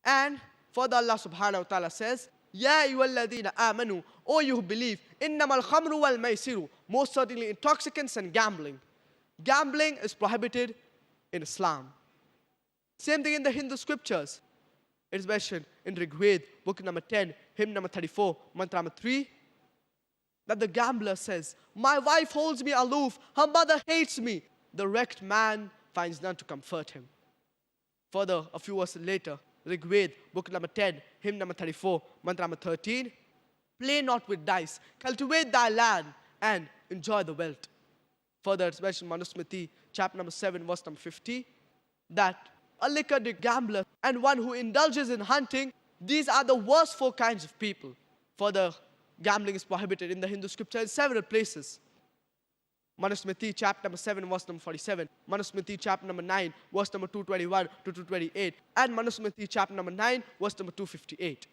And further Allah subhanahu wa ta'ala says, Ya ayyuhalladhina amanu, O you who believe, innamal khamru wal maisiru, most certainly intoxicants and gambling. Gambling is prohibited in Islam. Same thing in the Hindu scriptures. It is mentioned in Rig Veda, book number 10, hymn number 34, mantra number 3, that the gambler says, my wife holds me aloof, her mother hates me. The wrecked man finds none to comfort him. Further, a few verses later, Rig Veda, book number 10, hymn number 34, mantra number 13, play not with dice, cultivate thy land and enjoy the wealth. Further, it's mentioned in Manusmriti, chapter number 7, verse number 50, that a liquor-drink gambler and one who indulges in hunting, these are the worst four kinds of people. Further, gambling is prohibited in the Hindu scripture in several places. Manusmriti, chapter number 7, verse number 47. Manusmriti, chapter number 9, verse number 221 to 228. And Manusmriti, chapter number 9, verse number 258.